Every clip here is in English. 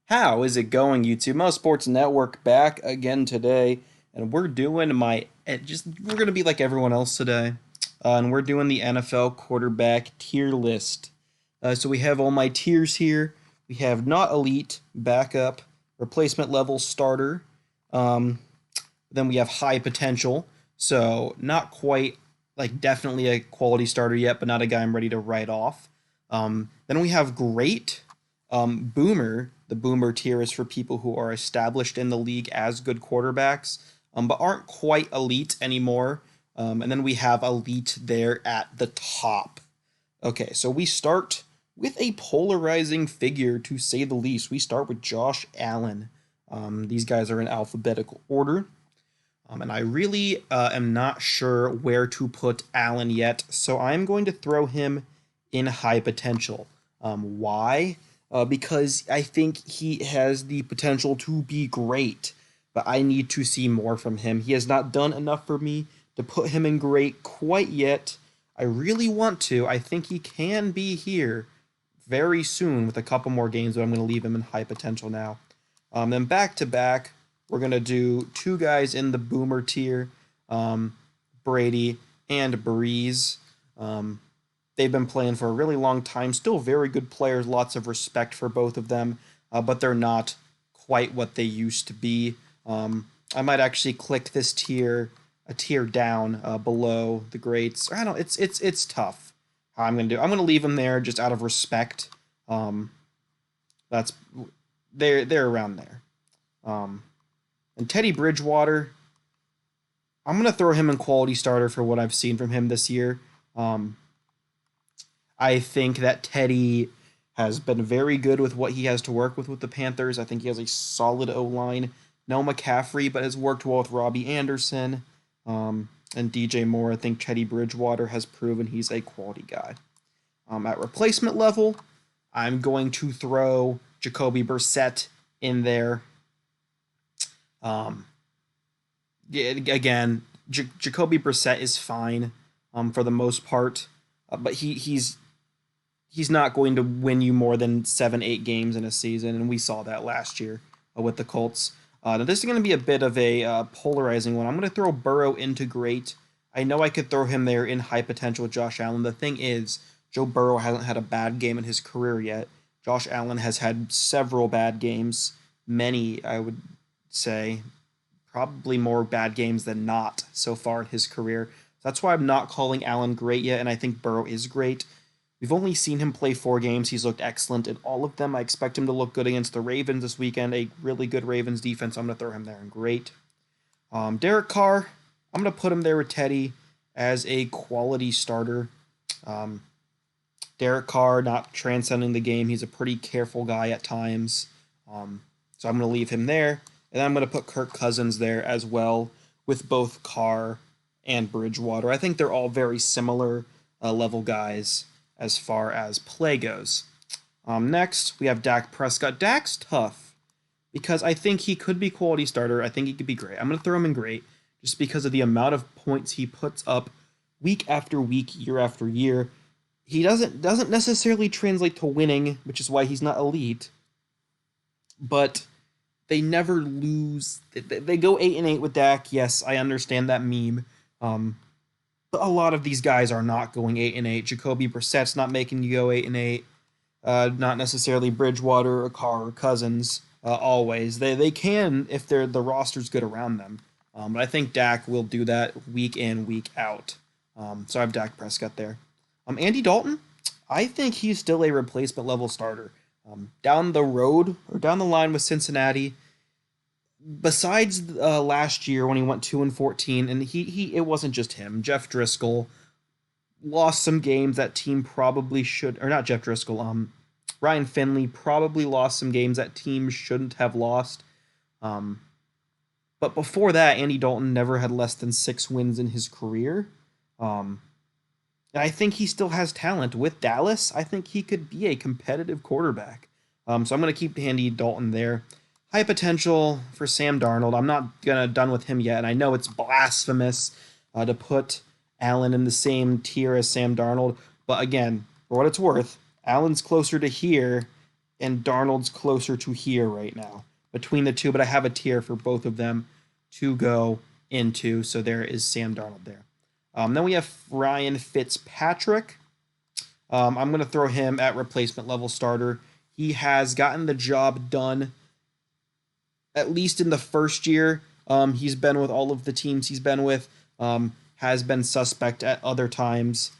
How is it going, YouTube? Mo Sports Network back again today, and we're doing we're gonna be like everyone else today, and we're doing the NFL quarterback tier list. So we have all my tiers here. We have not elite, backup, replacement level, starter. Um, then we have high potential, so not quite like definitely a quality starter yet, but not a guy I'm ready to write off. Then we have great, boomer. The boomer tier is for people who are established in the league as good quarterbacks, but aren't quite elite anymore. And then we have elite there at the top. Okay, so we start with a polarizing figure, to say the least. We start with Josh Allen. These guys are in alphabetical order. And I really am not sure where to put Allen yet, so I'm going to throw him in high potential. Why? Because I think he has the potential to be great, but I need to see more from him. He has not done enough for me to put him in great quite yet. I really want to. I think he can be here very soon with a couple more games, but I'm going to leave him in high potential now. Then back to back, we're going to do two guys in the boomer tier, Brady and Breeze. They've been playing for a really long time, still very good players, lots of respect for both of them, but they're not quite what they used to be. I might actually click this tier a tier down below the greats. I don't. It's tough. How I'm gonna do. I'm gonna leave them there just out of respect. Um, that's they're around there. Um, and Teddy Bridgewater, I'm gonna throw him in quality starter for what I've seen from him this year. Um, I think that Teddy has been very good with what he has to work with the Panthers. I think he has a solid O line. No McCaffrey, but has worked well with Robbie Anderson and DJ Moore. I think Teddy Bridgewater has proven he's a quality guy. At replacement level, I'm going to throw Jacoby Brissett in there. Um, yeah, again, Jacoby Brissett is fine for the most part, but he's not going to win you more than 7-8 games in a season, and we saw that last year with the Colts. Now this is going to be a bit of a polarizing one. I'm going to throw Burrow into great. I know I could throw him there in high potential with Josh Allen. The thing is, Joe Burrow hasn't had a bad game in his career yet. Josh Allen has had several bad games, many, I would say, probably more bad games than not so far in his career. That's why I'm not calling Allen great yet, and I think Burrow is great. We've only seen him play 4 games. He's looked excellent in all of them. I expect him to look good against the Ravens this weekend, a really good Ravens defense. I'm going to throw him there and great. Derek Carr, I'm going to put him there with Teddy as a quality starter. Um, Derek Carr not transcending the game. He's a pretty careful guy at times. So I'm going to leave him there. And I'm going to put Kirk Cousins there as well with both Carr and Bridgewater. I think they're all very similar level guys as far as play goes. Next, we have Dak Prescott. Dak's tough because I think he could be quality starter. I think he could be great. I'm going to throw him in great just because of the amount of points he puts up week after week, year after year. He doesn't necessarily translate to winning, which is why he's not elite. But they never lose. They go 8-8 with Dak. Yes, I understand that meme. But a lot of these guys are not going 8-8. Jacoby Brissett's not making you go 8-8. Not necessarily Bridgewater or Carr or Cousins. Always they can if the roster's good around them. But I think Dak will do that week in, week out. So I have Dak Prescott there. Andy Dalton, I think he's still a replacement level starter. Down the road or down the line with Cincinnati, besides last year when he went 2-14, and he it wasn't just him. Jeff Driscoll lost some games that team probably should, or not Jeff Driscoll. Ryan Finley probably lost some games that teams shouldn't have lost. But before that, Andy Dalton never had less than 6 wins in his career. And I think he still has talent with Dallas. I think he could be a competitive quarterback. So I'm going to keep Andy Dalton there. High potential for Sam Darnold. I'm not done with him yet, and I know it's blasphemous to put Allen in the same tier as Sam Darnold. But again, for what it's worth, Allen's closer to here and Darnold's closer to here right now between the two, but I have a tier for both of them to go into. So there is Sam Darnold there. Then we have Ryan Fitzpatrick. I'm going to throw him at replacement level starter. He has gotten the job done, at least in the first year. He's been with all of the teams he's been with, has been suspect at other times,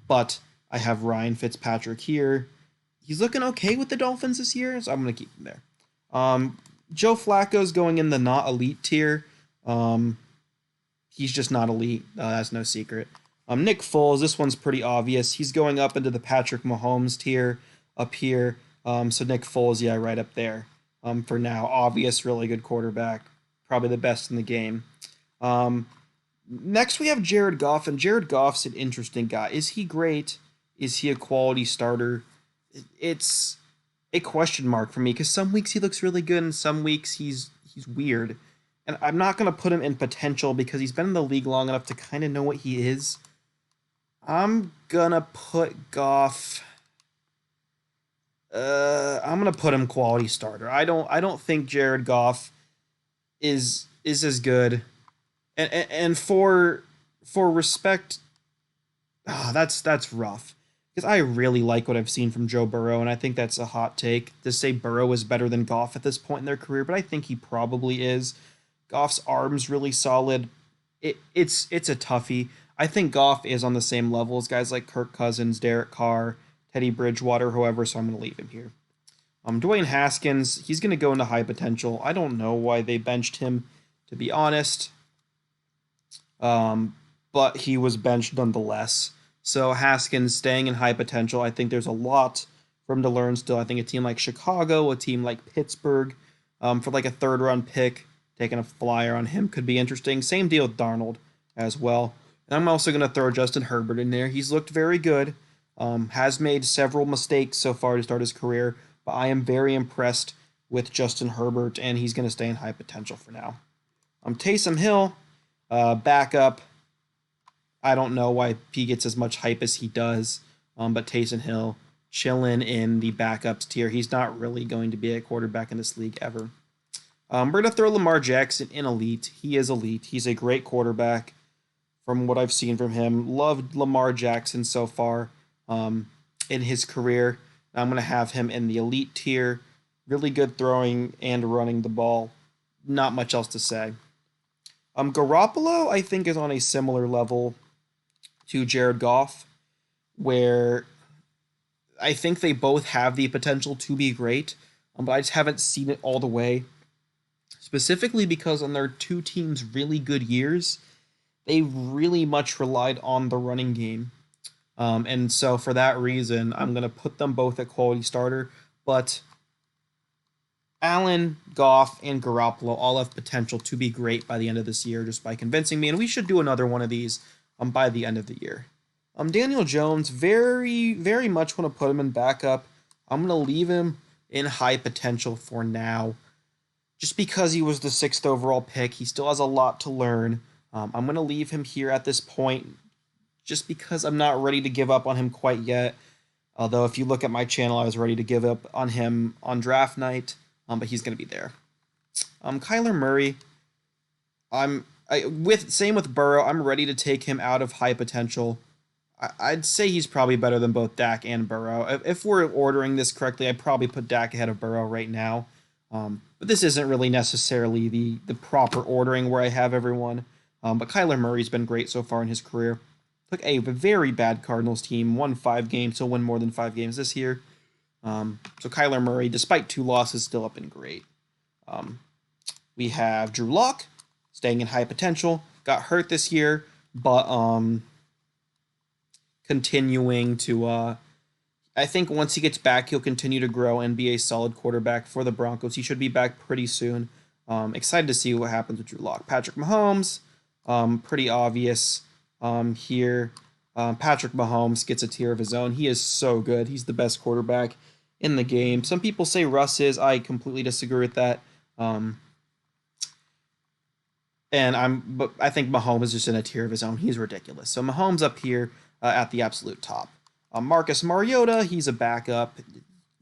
but I have Ryan Fitzpatrick here. He's looking okay with the Dolphins this year, so I'm going to keep him there. Joe Flacco's going in the not elite tier. He's just not elite. That's no secret. Nick Foles, this one's pretty obvious. He's going up into the Patrick Mahomes tier up here. So Nick Foles, yeah, right up there. For now, obvious, really good quarterback, probably the best in the game. Next we have Jared Goff, and Jared Goff's an interesting guy. Is he great? Is he a quality starter? It's a question mark for me because some weeks he looks really good and some weeks he's weird. And I'm not going to put him in potential because he's been in the league long enough to kind of know what he is. I'm going to put Goff... I'm going to put him quality starter. I don't think Jared Goff is as good. And for respect, that's rough. Because I really like what I've seen from Joe Burrow, and I think that's a hot take to say Burrow is better than Goff at this point in their career, but I think he probably is. Goff's arm's really solid. It's a toughie. I think Goff is on the same level as guys like Kirk Cousins, Derek Carr, Teddy Bridgewater, whoever, so I'm going to leave him here. Dwayne Haskins, he's going to go into high potential. I don't know why they benched him, to be honest. But he was benched nonetheless. So Haskins staying in high potential. I think there's a lot for him to learn still. I think a team like Chicago, a team like Pittsburgh, for like a third-round pick, taking a flyer on him could be interesting. Same deal with Darnold as well. And I'm also going to throw Justin Herbert in there. He's looked very good. Has made several mistakes so far to start his career, but I am very impressed with Justin Herbert, and he's going to stay in high potential for now. Taysom Hill, backup. I don't know why he gets as much hype as he does, but Taysom Hill chilling in the backups tier. He's not really going to be a quarterback in this league ever. We're going to throw Lamar Jackson in elite. He is elite. He's a great quarterback from what I've seen from him. Loved Lamar Jackson so far in his career. I'm going to have him in the elite tier. Really good throwing and running the ball. Not much else to say. Garoppolo, I think, is on a similar level to Jared Goff, where I think they both have the potential to be great, but I just haven't seen it all the way. Specifically because on their two teams' really good years, they really much relied on the running game. And so for that reason, I'm going to put them both at quality starter, but Allen, Goff, and Garoppolo all have potential to be great by the end of this year just by convincing me, and we should do another one of these by the end of the year. Daniel Jones, very, very much want to put him in backup. I'm going to leave him in high potential for now. Just because he was the 6th overall pick, he still has a lot to learn. I'm going to leave him here at this point just because I'm not ready to give up on him quite yet. Although if you look at my channel, I was ready to give up on him on draft night, but he's going to be there. Kyler Murray, same with Burrow, I'm ready to take him out of high potential. I'd say he's probably better than both Dak and Burrow. If we're ordering this correctly, I'd probably put Dak ahead of Burrow right now. But this isn't really necessarily the proper ordering where I have everyone. But Kyler Murray's been great so far in his career. Took a very bad Cardinals team, won 5 games, so win more than 5 games this year. So Kyler Murray, despite 2 losses, still up and great. We have Drew Lock, staying in high potential. Got hurt this year, but continuing to... I think once he gets back, he'll continue to grow and be a solid quarterback for the Broncos. He should be back pretty soon. Excited to see what happens with Drew Lock. Patrick Mahomes, pretty obvious here. Patrick Mahomes gets a tier of his own. He is so good. He's the best quarterback in the game. Some people say Russ is. I completely disagree with that. But I think Mahomes is just in a tier of his own. He's ridiculous. So Mahomes up here at the absolute top. Marcus Mariota, he's a backup.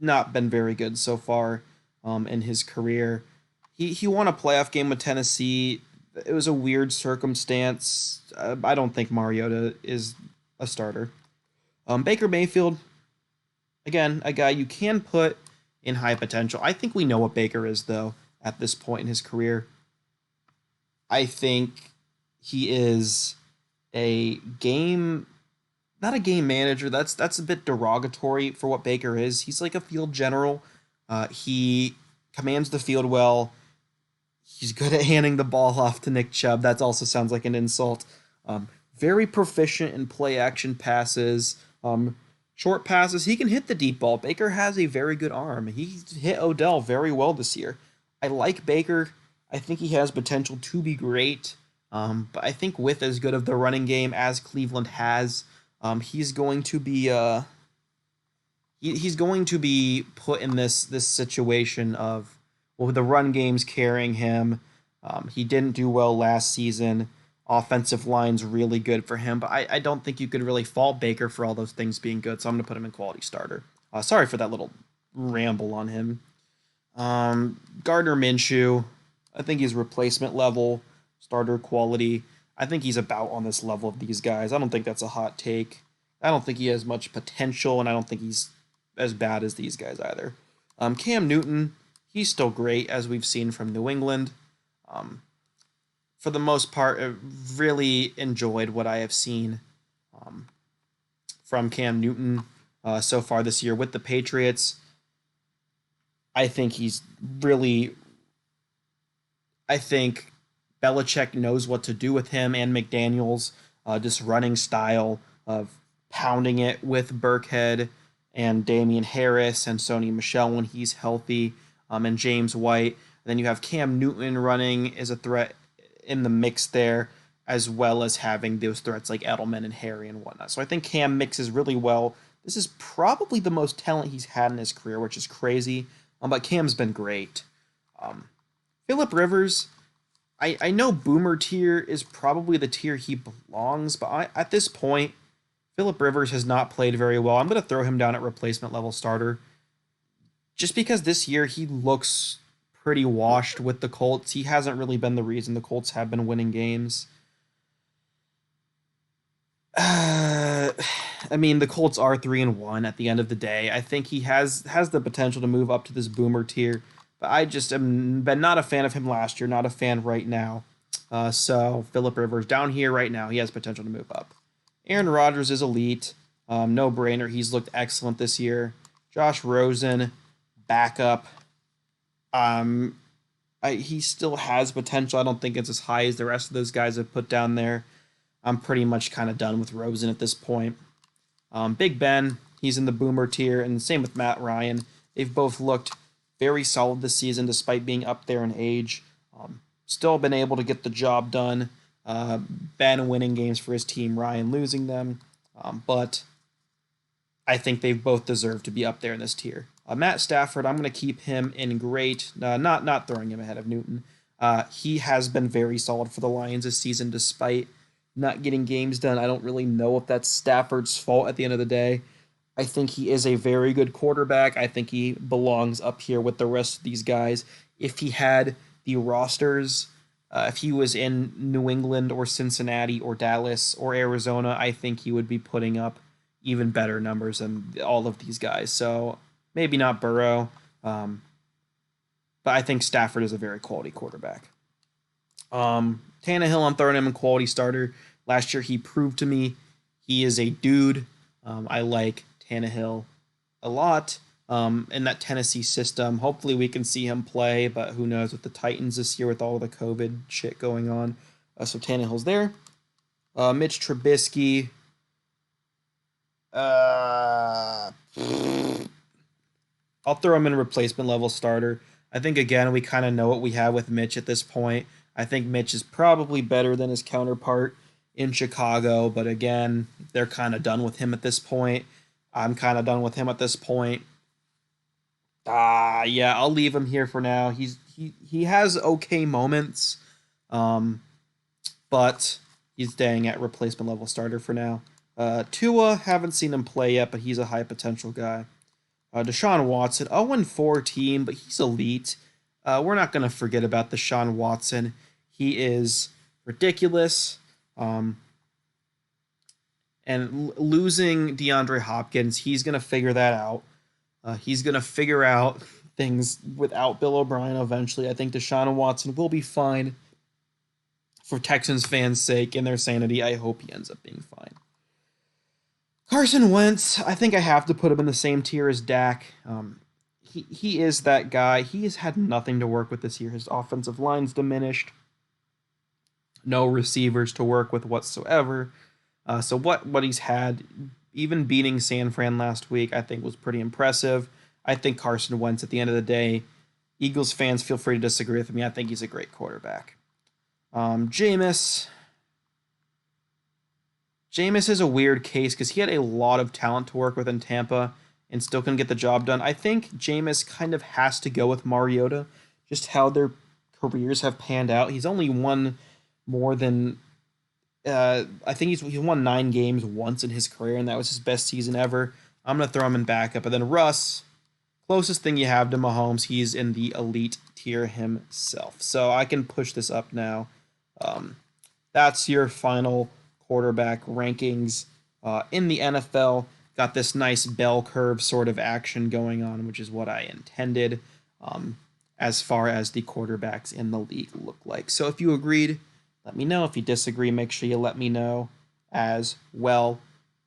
not been very good so far in his career. He won a playoff game with Tennessee. It was a weird circumstance. I don't think Mariota is a starter. Baker Mayfield, again, a guy you can put in high potential. I think we know what Baker is, though, at this point in his career. I think he is a game, not a game manager. That's a bit derogatory for what Baker is. He's like a field general. He commands the field well. He's good at handing the ball off to Nick Chubb. That also sounds like an insult. Very proficient in play action passes, short passes. He can hit the deep ball. Baker has a very good arm. He hit Odell very well this year. I like Baker. I think he has potential to be great. But I think with as good of the running game as Cleveland has, he's going to be he's going to be put in this situation of, well, the run game's carrying him. He didn't do well last season. Offensive line's really good for him, but I don't think you could really fault Baker for all those things being good, so I'm going to put him in quality starter. Sorry for that little ramble on him. Gardner Minshew, I think he's replacement level, starter quality. I think he's about on this level of these guys. I don't think that's a hot take. I don't think he has much potential, and I don't think he's as bad as these guys either. Cam Newton, he's still great, as we've seen from New England. For the most part, I really enjoyed what I have seen from Cam Newton so far this year with the Patriots. I think he's really. I think Belichick knows what to do with him and McDaniels. Just running style of pounding it with Burkhead and Damian Harris and Sony Michel when he's healthy, and James White. And then you have Cam Newton running as a threat in the mix there, as well as having those threats like Edelman and Harry and whatnot. So I think Cam mixes really well. This is probably the most talent he's had in his career, which is crazy. But Cam's been great. Phillip Rivers, I know Boomer tier is probably the tier he belongs, but at this point, Phillip Rivers has not played very well. I'm going to throw him down at replacement level starter just because this year he looks pretty washed with the Colts. He hasn't really been the reason the Colts have been winning games. I mean, the Colts are 3-1 at the end of the day. I think he has the potential to move up to this Boomer tier, but I just am been not a fan of him last year, not a fan right now. So Phillip Rivers down here right now, he has potential to move up. Aaron Rodgers is elite, no brainer. He's looked excellent this year. Josh Rosen, backup. He still has potential. I don't think it's as high as the rest of those guys have put down there. I'm pretty much kind of done with Rosen at this point. Big Ben, he's in the Boomer tier, and same with Matt Ryan. They've both looked very solid this season despite being up there in age. Still been able to get the job done. Ben winning games for his team, Ryan losing them. But I think they've both deserved to be up there in this tier. Matt Stafford, I'm going to keep him in great, not throwing him ahead of Newton. He has been very solid for the Lions this season despite not getting games done. I don't really know if that's Stafford's fault at the end of the day. I think he is a very good quarterback. I think he belongs up here with the rest of these guys. If he had the rosters, if he was in New England or Cincinnati or Dallas or Arizona, I think he would be putting up even better numbers than all of these guys. So maybe not Burrow, but I think Stafford is a very quality quarterback. Tannehill, I'm throwing him in quality starter. Last year, he proved to me he is a dude. I like Tannehill a lot in that Tennessee system. Hopefully, we can see him play, but who knows with the Titans this year with all the COVID shit going on. So Tannehill's there. Mitch Trubisky. I'll throw him in replacement level starter. I think, again, we kind of know what we have with Mitch at this point. I think Mitch is probably better than his counterpart in Chicago, but again, they're kind of done with him at this point. I'm kind of done with him at this point. Yeah, I'll leave him here for now. He has okay moments, but he's staying at replacement level starter for now. Tua, haven't seen him play yet, but he's a high potential guy. Deshaun Watson, 0-4 team, but he's elite. We're not going to forget about Deshaun Watson. He is ridiculous. And losing DeAndre Hopkins, he's going to figure that out. He's going to figure out things without Bill O'Brien eventually. I think Deshaun Watson will be fine. For Texans fans' sake and their sanity, I hope he ends up being fine. Carson Wentz, I think I have to put him in the same tier as Dak. He is that guy. He has had nothing to work with this year. His offensive line's diminished. No receivers to work with whatsoever. So what he's had, even beating San Fran last week, I think was pretty impressive. I think Carson Wentz, at the end of the day, Eagles fans, feel free to disagree with me. I think he's a great quarterback. Jameis is a weird case because he had a lot of talent to work with in Tampa and still couldn't get the job done. I think Jameis kind of has to go with Mariota, just how their careers have panned out. He's only won more than I think he's won 9 games once in his career, and that was his best season ever. I'm gonna throw him in backup, and then Russ, closest thing you have to Mahomes, he's in the elite tier himself. So I can push this up now. That's your final quarterback rankings in the NFL. Got this nice bell curve sort of action going on, which is what I intended as far as the quarterbacks in the league look like. So if you agreed, let me know. If you disagree, make sure you let me know as well.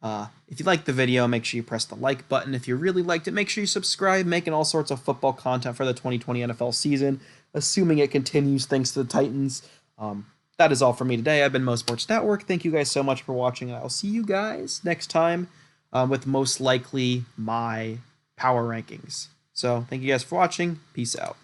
If you liked the video, make sure you press the like button. If you really liked it, make sure you subscribe. Making all sorts of football content for the 2020 NFL season, assuming it continues thanks to the Titans. That is all for me today. I've been Mo Sports Network. Thank you guys so much for watching. I'll see you guys next time with most likely my power rankings. So thank you guys for watching. Peace out.